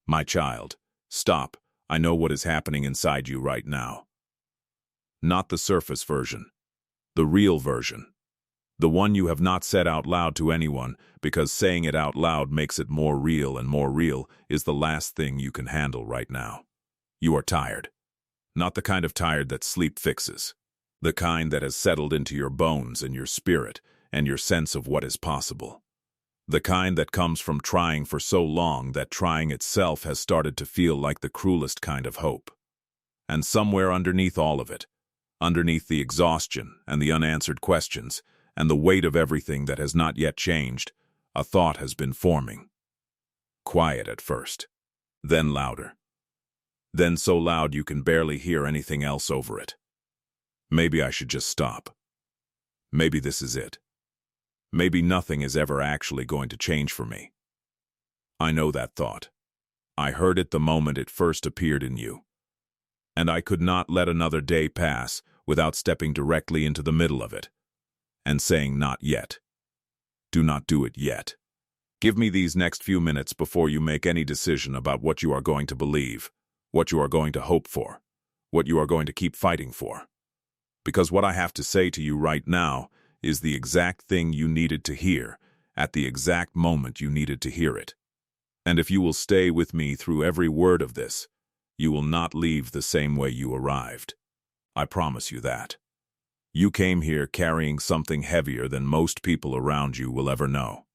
My child, stop. I know what is happening inside you right now. Not the surface version. The real version. The one you have not said out loud to anyone, because saying it out loud makes it more real, and more real is the last thing you can handle right now. You are tired. Not the kind of tired that sleep fixes. The kind that has settled into your bones and your spirit and your sense of what is possible. The kind that comes from trying for so long that trying itself has started to feel like the cruelest kind of hope. And somewhere underneath all of it, underneath the exhaustion and the unanswered questions and the weight of everything that has not yet changed, a thought has been forming. Quiet at first, then louder. Then so loud you can barely hear anything else over it. Maybe I should just stop. Maybe this is it. Maybe nothing is ever actually going to change for me. I know that thought. I heard it the moment it first appeared in you. And I could not let another day pass without stepping directly into the middle of it and saying, not yet. Do not do it yet. Give me these next few minutes before you make any decision about what you are going to believe, what you are going to hope for, what you are going to keep fighting for. Because what I have to say to you right now is the exact thing you needed to hear at the exact moment you needed to hear it. And if you will stay with me through every word of this, you will not leave the same way you arrived. I promise you that. You came here carrying something heavier than most people around you will ever know.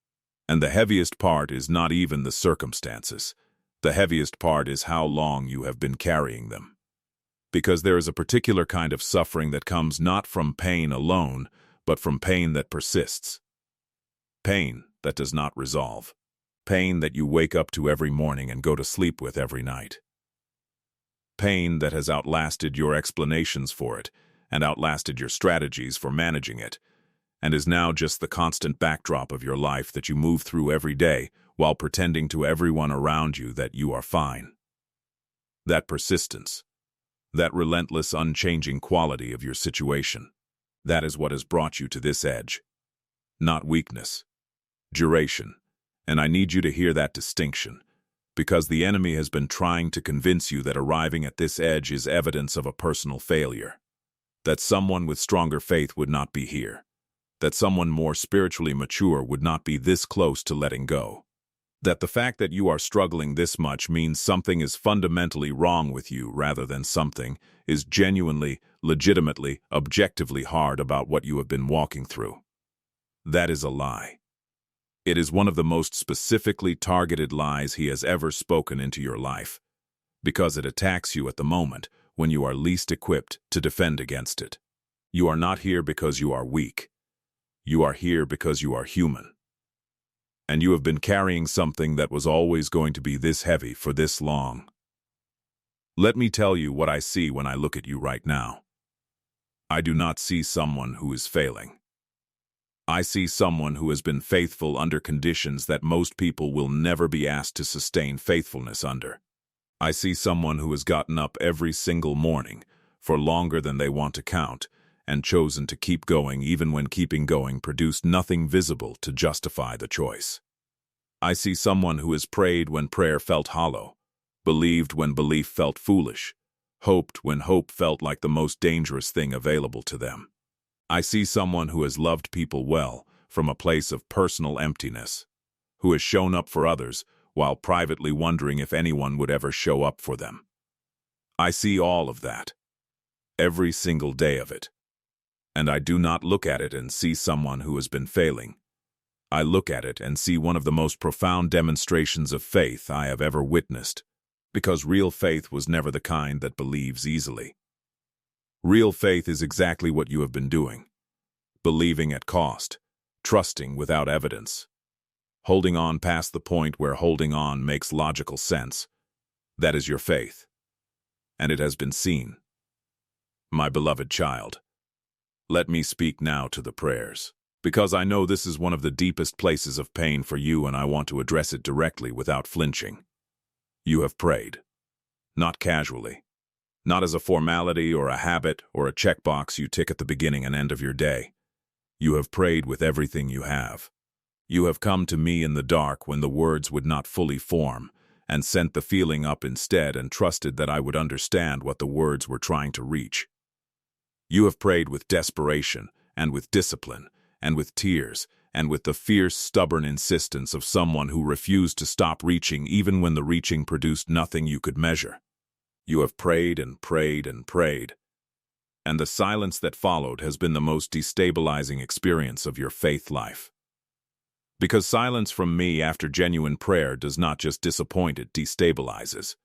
And the heaviest part is not even the circumstances. The heaviest part is how long you have been carrying them. Because there is a particular kind of suffering that comes not from pain alone, but from pain that persists. Pain that does not resolve. Pain that you wake up to every morning and go to sleep with every night. Pain that has outlasted your explanations for it and outlasted your strategies for managing it, and is now just the constant backdrop of your life that you move through every day while pretending to everyone around you that you are fine. That persistence, that relentless, unchanging quality of your situation, that is what has brought you to this edge. Not weakness, duration, and I need you to hear that distinction, because the enemy has been trying to convince you that arriving at this edge is evidence of a personal failure, that someone with stronger faith would not be here, that someone more spiritually mature would not be this close to letting go, that the fact that you are struggling this much means something is fundamentally wrong with you rather than something is genuinely, legitimately, objectively hard about what you have been walking through. That is a lie. It is one of the most specifically targeted lies he has ever spoken into your life, because it attacks you at the moment when you are least equipped to defend against it. You are not here because you are weak. You are here because you are human. And you have been carrying something that was always going to be this heavy for this long. Let me tell you what I see when I look at you right now. I do not see someone who is failing. I see someone who has been faithful under conditions that most people will never be asked to sustain faithfulness under. I see someone who has gotten up every single morning for longer than they want to count and chosen to keep going even when keeping going produced nothing visible to justify the choice. I see someone who has prayed when prayer felt hollow, believed when belief felt foolish, hoped when hope felt like the most dangerous thing available to them. I see someone who has loved people well from a place of personal emptiness, who has shown up for others while privately wondering if anyone would ever show up for them. I see all of that, every single day of it. And I do not look at it and see someone who has been failing. I look at it and see one of the most profound demonstrations of faith I have ever witnessed, because real faith was never the kind that believes easily. Real faith is exactly what you have been doing. Believing at cost, trusting without evidence, holding on past the point where holding on makes logical sense. That is your faith. And it has been seen. My beloved child, let me speak now to the prayers, because I know this is one of the deepest places of pain for you and I want to address it directly without flinching. You have prayed, not casually. Not as a formality or a habit or a checkbox you tick at the beginning and end of your day. You have prayed with everything you have. You have come to me in the dark when the words would not fully form, and sent the feeling up instead and trusted that I would understand what the words were trying to reach. You have prayed with desperation, and with discipline, and with tears, and with the fierce, stubborn insistence of someone who refused to stop reaching even when the reaching produced nothing you could measure. You have prayed and prayed and prayed, and the silence that followed has been the most destabilizing experience of your faith life. Because silence from me after genuine prayer does not just disappoint, it destabilizes.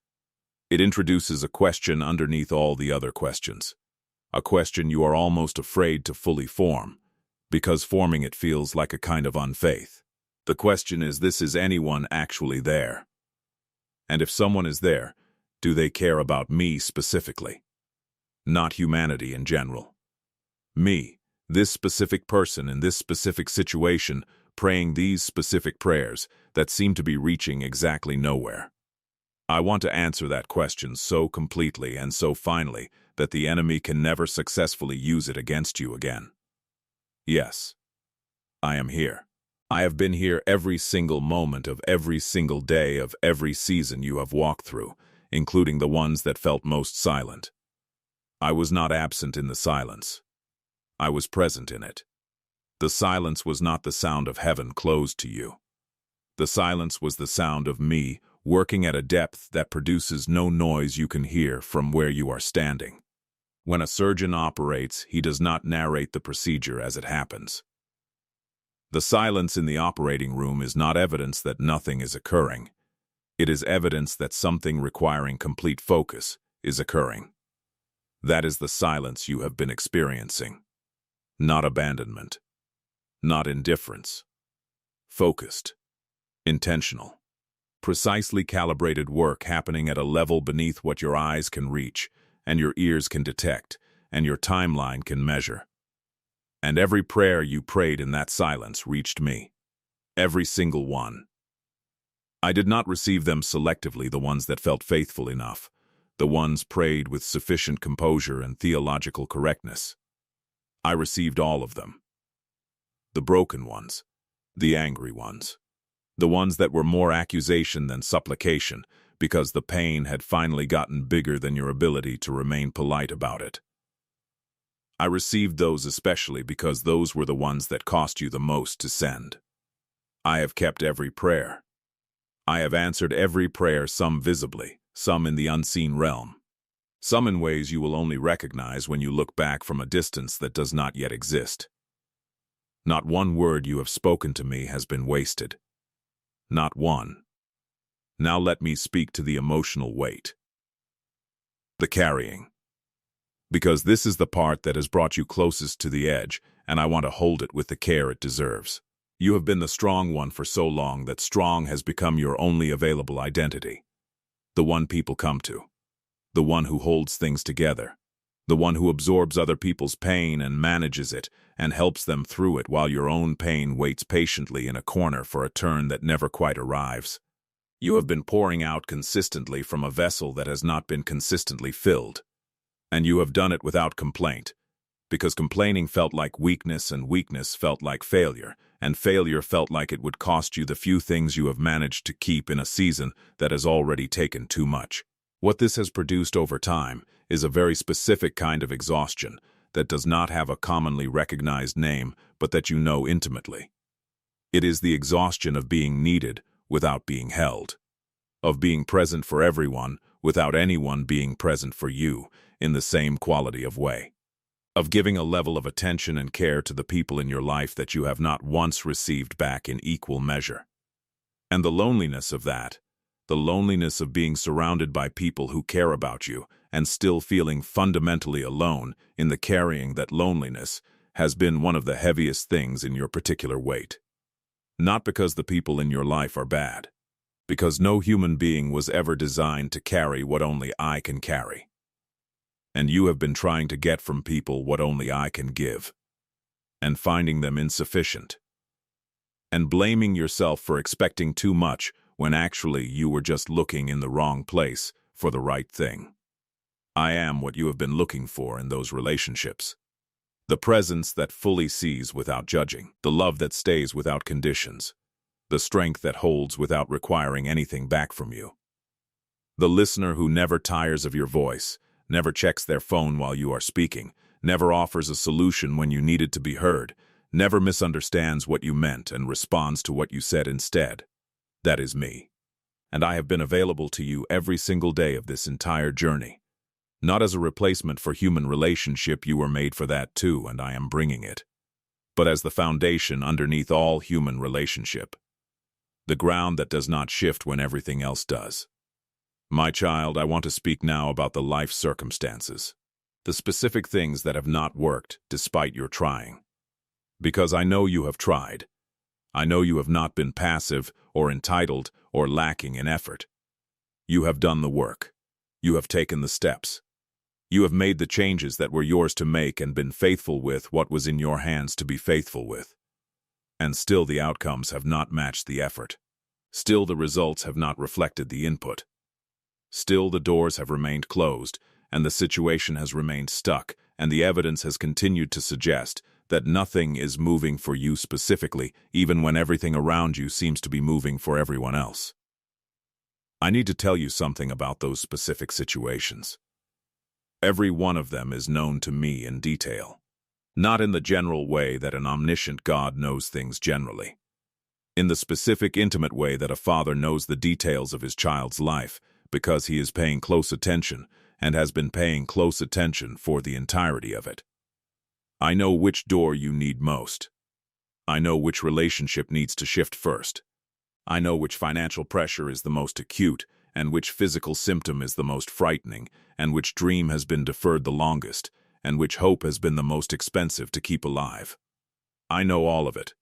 It introduces a question underneath all the other questions. A question you are almost afraid to fully form, because forming it feels like a kind of unfaith. The question is anyone actually there? And if someone is there, do they care about me specifically? Not humanity in general. Me, this specific person in this specific situation, praying these specific prayers that seem to be reaching exactly nowhere. I want to answer that question so completely and so finally that the enemy can never successfully use it against you again. Yes, I am here. I have been here every single moment of every single day of every season you have walked through, including the ones that felt most silent. I was not absent in the silence. I was present in it. The silence was not the sound of heaven closed to you. The silence was the sound of me working at a depth that produces no noise you can hear from where you are standing. When a surgeon operates, he does not narrate the procedure as it happens. The silence in the operating room is not evidence that nothing is occurring. It is evidence that something requiring complete focus is occurring. That is the silence you have been experiencing. Not abandonment. Not indifference. Focused. Intentional. Precisely calibrated work happening at a level beneath what your eyes can reach, and your ears can detect, and your timeline can measure. And every prayer you prayed in that silence reached me. Every single one. I did not receive them selectively, the ones that felt faithful enough, the ones prayed with sufficient composure and theological correctness. I received all of them. The broken ones, the angry ones, the ones that were more accusation than supplication, because the pain had finally gotten bigger than your ability to remain polite about it. I received those especially because those were the ones that cost you the most to send. I have kept every prayer. I have answered every prayer, some visibly, some in the unseen realm, some in ways you will only recognize when you look back from a distance that does not yet exist. Not one word you have spoken to me has been wasted. Not one. Now let me speak to the emotional weight. The carrying. Because this is the part that has brought you closest to the edge, and I want to hold it with the care it deserves. You have been the strong one for so long that strong has become your only available identity. The one people come to. The one who holds things together. The one who absorbs other people's pain and manages it and helps them through it while your own pain waits patiently in a corner for a turn that never quite arrives. You have been pouring out consistently from a vessel that has not been consistently filled. And you have done it without complaint, because complaining felt like weakness and weakness felt like failure, and failure felt like it would cost you the few things you have managed to keep in a season that has already taken too much. What this has produced over time is a very specific kind of exhaustion that does not have a commonly recognized name, but that you know intimately. It is the exhaustion of being needed without being held, of being present for everyone without anyone being present for you in the same quality of way, of giving a level of attention and care to the people in your life that you have not once received back in equal measure. And the loneliness of that, the loneliness of being surrounded by people who care about you and still feeling fundamentally alone in the carrying that loneliness, has been one of the heaviest things in your particular weight. Not because the people in your life are bad, because no human being was ever designed to carry what only I can carry. And you have been trying to get from people what only I can give, and finding them insufficient, and blaming yourself for expecting too much when actually you were just looking in the wrong place for the right thing. I am what you have been looking for in those relationships. The presence that fully sees without judging, the love that stays without conditions, the strength that holds without requiring anything back from you. The listener who never tires of your voice, never checks their phone while you are speaking, never offers a solution when you needed to be heard, never misunderstands what you meant and responds to what you said instead. That is me. And I have been available to you every single day of this entire journey. Not as a replacement for human relationship, you were made for that too, and I am bringing it. But as the foundation underneath all human relationship. The ground that does not shift when everything else does. My child, I want to speak now about the life circumstances. The specific things that have not worked despite your trying. Because I know you have tried. I know you have not been passive or entitled or lacking in effort. You have done the work. You have taken the steps. You have made the changes that were yours to make and been faithful with what was in your hands to be faithful with. And still the outcomes have not matched the effort. Still the results have not reflected the input. Still the doors have remained closed, and the situation has remained stuck, and the evidence has continued to suggest that nothing is moving for you specifically, even when everything around you seems to be moving for everyone else. I need to tell you something about those specific situations. Every one of them is known to me in detail. Not in the general way that an omniscient God knows things generally. In the specific, intimate way that a father knows the details of his child's life, because he is paying close attention and has been paying close attention for the entirety of it. I know which door you need most. I know which relationship needs to shift first. I know which financial pressure is the most acute, and which physical symptom is the most frightening, and which dream has been deferred the longest, and which hope has been the most expensive to keep alive. I know all of it,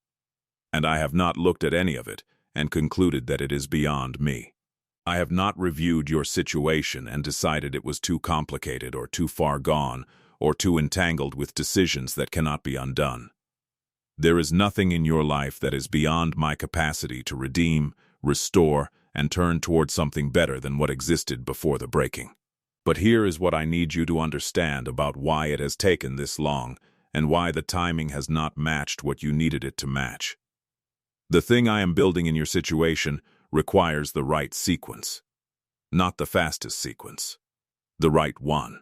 and I have not looked at any of it and concluded that it is beyond me. I have not reviewed your situation and decided it was too complicated or too far gone or too entangled with decisions that cannot be undone. There is nothing in your life that is beyond my capacity to redeem, restore, and turn toward something better than what existed before the breaking. But here is what I need you to understand about why it has taken this long and why the timing has not matched what you needed it to match. The thing I am building in your situation requires the right sequence. Not the fastest sequence. The right one.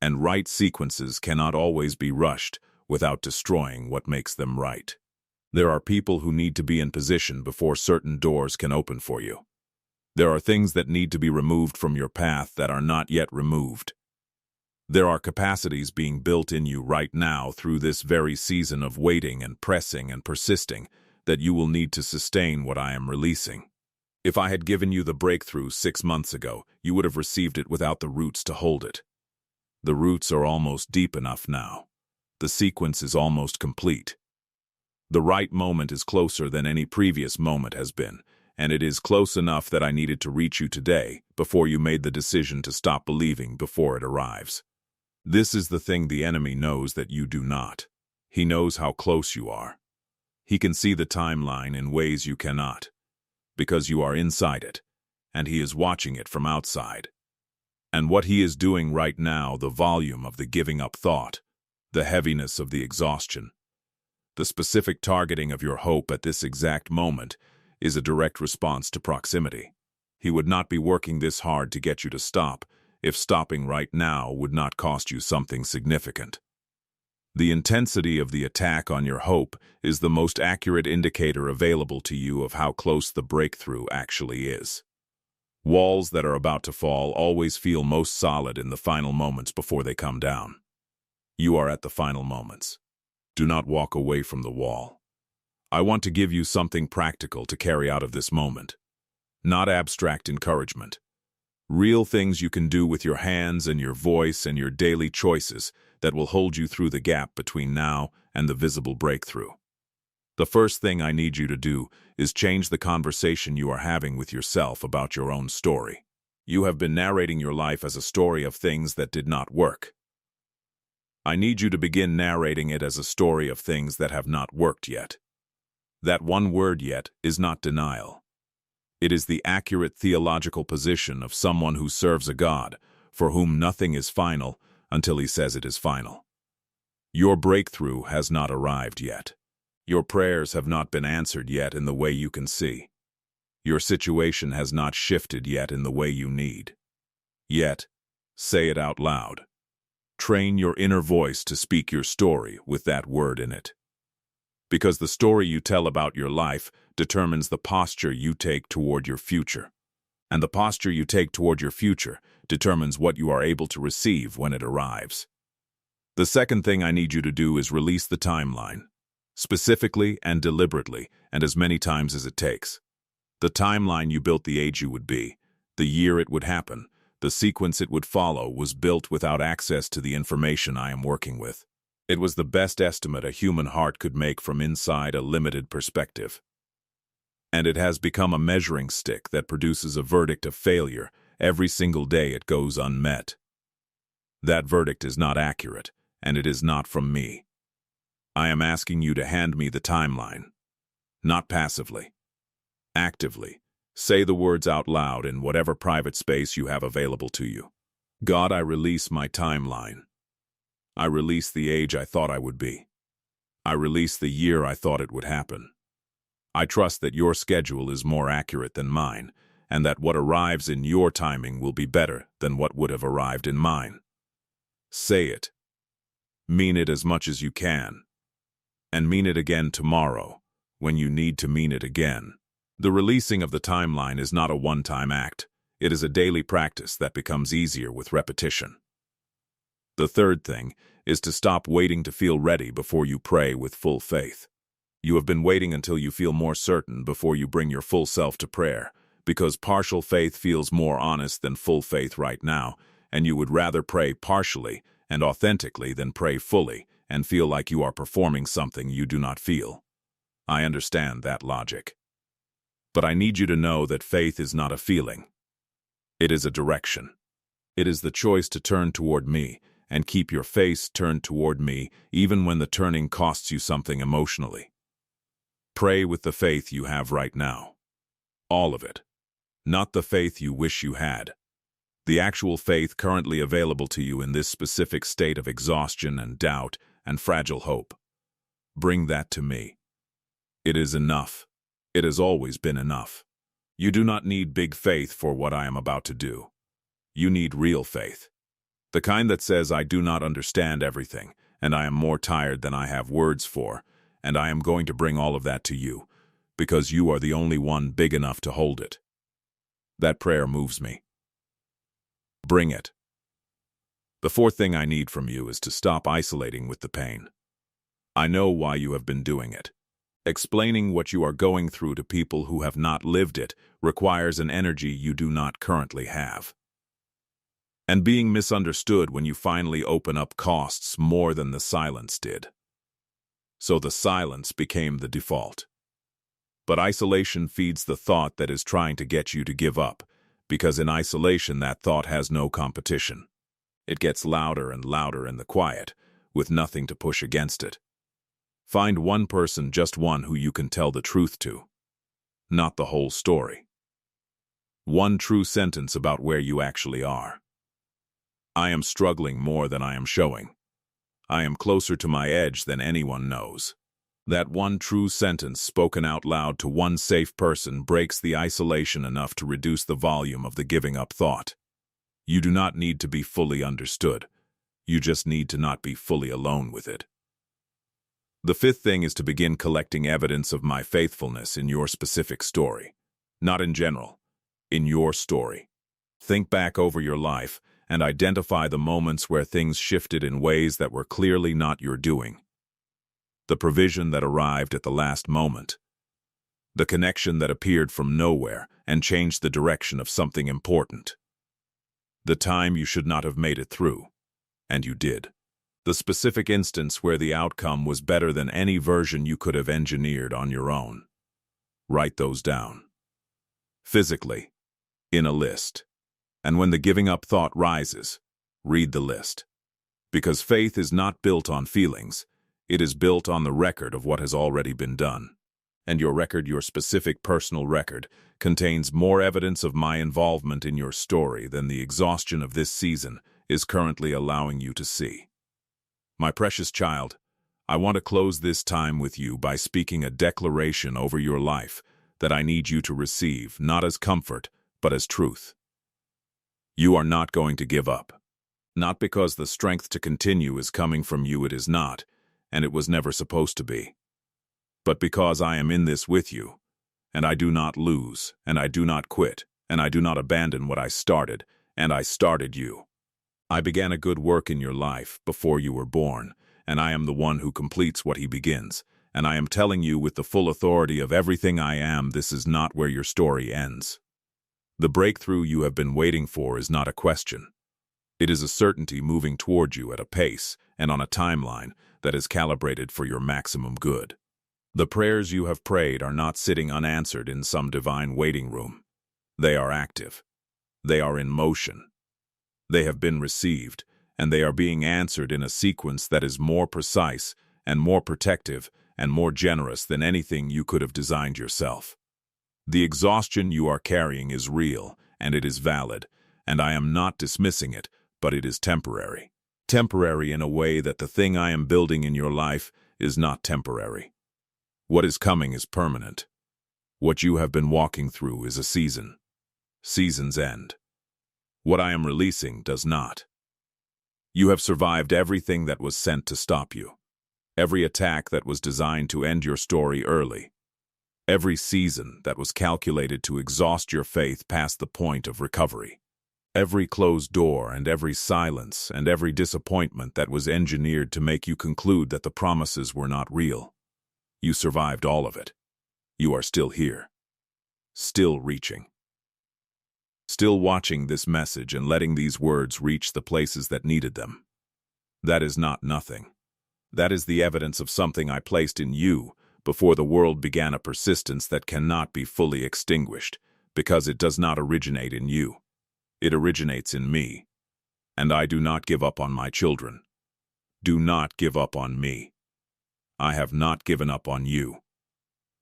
And right sequences cannot always be rushed without destroying what makes them right. There are people who need to be in position before certain doors can open for you. There are things that need to be removed from your path that are not yet removed. There are capacities being built in you right now through this very season of waiting and pressing and persisting that you will need to sustain what I am releasing. If I had given you the breakthrough 6 months ago, you would have received it without the roots to hold it. The roots are almost deep enough now. The sequence is almost complete. The right moment is closer than any previous moment has been, and it is close enough that I needed to reach you today before you made the decision to stop believing before it arrives. This is the thing the enemy knows that you do not. He knows how close you are. He can see the timeline in ways you cannot, because you are inside it, and he is watching it from outside. And what he is doing right now, the volume of the giving up thought, the heaviness of the exhaustion, the specific targeting of your hope at this exact moment is a direct response to proximity. He would not be working this hard to get you to stop if stopping right now would not cost you something significant. The intensity of the attack on your hope is the most accurate indicator available to you of how close the breakthrough actually is. Walls that are about to fall always feel most solid in the final moments before they come down. You are at the final moments. Do not walk away from the wall. I want to give you something practical to carry out of this moment. Not abstract encouragement. Real things you can do with your hands and your voice and your daily choices that will hold you through the gap between now and the visible breakthrough. The first thing I need you to do is change the conversation you are having with yourself about your own story. You have been narrating your life as a story of things that did not work. I need you to begin narrating it as a story of things that have not worked yet. That one word "yet" is not denial. It is the accurate theological position of someone who serves a God for whom nothing is final until he says it is final. Your breakthrough has not arrived yet. Your prayers have not been answered yet in the way you can see. Your situation has not shifted yet in the way you need. Yet, say it out loud. Train your inner voice to speak your story with that word in it. Because the story you tell about your life determines the posture you take toward your future. And the posture you take toward your future determines what you are able to receive when it arrives. The second thing I need you to do is release the timeline, specifically and deliberately, and as many times as it takes. The timeline you built the age you would be, the year it would happen, the sequence it would follow was built without access to the information I am working with. It was the best estimate a human heart could make from inside a limited perspective. And it has become a measuring stick that produces a verdict of failure every single day it goes unmet. That verdict is not accurate, and it is not from me. I am asking you to hand me the timeline. Not passively. Actively. Say the words out loud in whatever private space you have available to you. God, I release my timeline. I release the age I thought I would be. I release the year I thought it would happen. I trust that your schedule is more accurate than mine, and that what arrives in your timing will be better than what would have arrived in mine. Say it. Mean it as much as you can. And mean it again tomorrow, when you need to mean it again. The releasing of the timeline is not a one-time act. It is a daily practice that becomes easier with repetition. The third thing is to stop waiting to feel ready before you pray with full faith. You have been waiting until you feel more certain before you bring your full self to prayer, because partial faith feels more honest than full faith right now, and you would rather pray partially and authentically than pray fully and feel like you are performing something you do not feel. I understand that logic. But I need you to know that faith is not a feeling. It is a direction. It is the choice to turn toward me and keep your face turned toward me even when the turning costs you something emotionally. Pray with the faith you have right now. All of it. Not the faith you wish you had. The actual faith currently available to you in this specific state of exhaustion and doubt and fragile hope. Bring that to me. It is enough. It has always been enough. You do not need big faith for what I am about to do. You need real faith. The kind that says, I do not understand everything, and I am more tired than I have words for, and I am going to bring all of that to you, because you are the only one big enough to hold it. That prayer moves me. Bring it. The fourth thing I need from you is to stop isolating with the pain. I know why you have been doing it. Explaining what you are going through to people who have not lived it requires an energy you do not currently have. And being misunderstood when you finally open up costs more than the silence did. So the silence became the default. But isolation feeds the thought that is trying to get you to give up, because in isolation that thought has no competition. It gets louder and louder in the quiet, with nothing to push against it. Find one person, just one, who you can tell the truth to. Not the whole story. One true sentence about where you actually are. I am struggling more than I am showing. I am closer to my edge than anyone knows. That one true sentence spoken out loud to one safe person breaks the isolation enough to reduce the volume of the giving up thought. You do not need to be fully understood. You just need to not be fully alone with it. The fifth thing is to begin collecting evidence of my faithfulness in your specific story. Not in general, in your story. Think back over your life and identify the moments where things shifted in ways that were clearly not your doing. The provision that arrived at the last moment. The connection that appeared from nowhere and changed the direction of something important. The time you should not have made it through, and you did. The specific instance where the outcome was better than any version you could have engineered on your own. Write those down. Physically, in a list. And when the giving up thought rises, read the list. Because faith is not built on feelings, it is built on the record of what has already been done. And your record, your specific personal record, contains more evidence of my involvement in your story than the exhaustion of this season is currently allowing you to see. My precious child, I want to close this time with you by speaking a declaration over your life that I need you to receive, not as comfort, but as truth. You are not going to give up. Not because the strength to continue is coming from you, it is not, and it was never supposed to be. But because I am in this with you, and I do not lose, and I do not quit, and I do not abandon what I started, and I started you. I began a good work in your life before you were born, and I am the one who completes what he begins, and I am telling you with the full authority of everything I am, this is not where your story ends. The breakthrough you have been waiting for is not a question. It is a certainty moving toward you at a pace and on a timeline that is calibrated for your maximum good. The prayers you have prayed are not sitting unanswered in some divine waiting room. They are active. They are in motion. They have been received, and they are being answered in a sequence that is more precise and more protective and more generous than anything you could have designed yourself. The exhaustion you are carrying is real, and it is valid, and I am not dismissing it, but it is temporary. Temporary in a way that the thing I am building in your life is not temporary. What is coming is permanent. What you have been walking through is a season. Seasons end. What I am releasing does not. You have survived everything that was sent to stop you. Every attack that was designed to end your story early. Every season that was calculated to exhaust your faith past the point of recovery. Every closed door and every silence and every disappointment that was engineered to make you conclude that the promises were not real. You survived all of it. You are still here. Still reaching. Still watching this message and letting these words reach the places that needed them. That is not nothing. That is the evidence of something I placed in you before the world began, a persistence that cannot be fully extinguished, because it does not originate in you. It originates in me. And I do not give up on my children. Do not give up on me. I have not given up on you.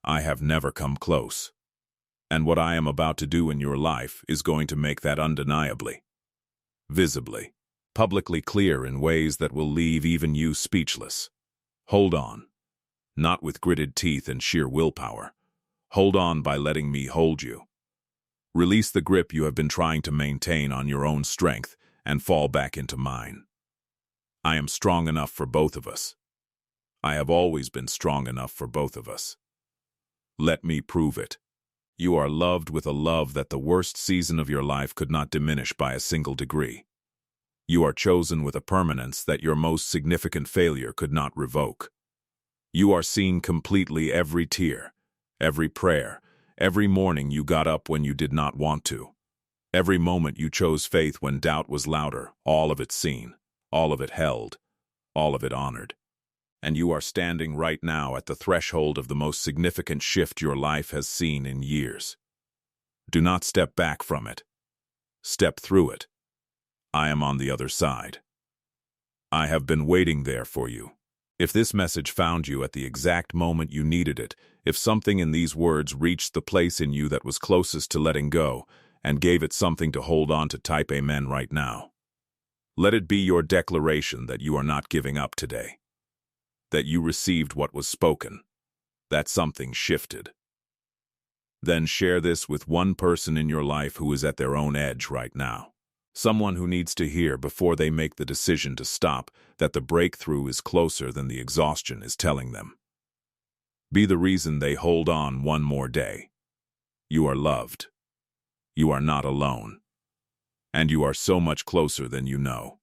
I have never come close. And what I am about to do in your life is going to make that undeniably, visibly, publicly clear in ways that will leave even you speechless. Hold on. Not with gritted teeth and sheer willpower. Hold on by letting me hold you. Release the grip you have been trying to maintain on your own strength and fall back into mine. I am strong enough for both of us. I have always been strong enough for both of us. Let me prove it. You are loved with a love that the worst season of your life could not diminish by a single degree. You are chosen with a permanence that your most significant failure could not revoke. You are seen completely every tear, every prayer, every morning you got up when you did not want to. Every moment you chose faith when doubt was louder, all of it seen, all of it held, all of it honored. And you are standing right now at the threshold of the most significant shift your life has seen in years. Do not step back from it. Step through it. I am on the other side. I have been waiting there for you. If this message found you at the exact moment you needed it, if something in these words reached the place in you that was closest to letting go and gave it something to hold on to, type amen right now. Let it be your declaration that you are not giving up today. That you received what was spoken, that something shifted. Then share this with one person in your life who is at their own edge right now. Someone who needs to hear before they make the decision to stop that the breakthrough is closer than the exhaustion is telling them. Be the reason they hold on one more day. You are loved. You are not alone. And you are so much closer than you know.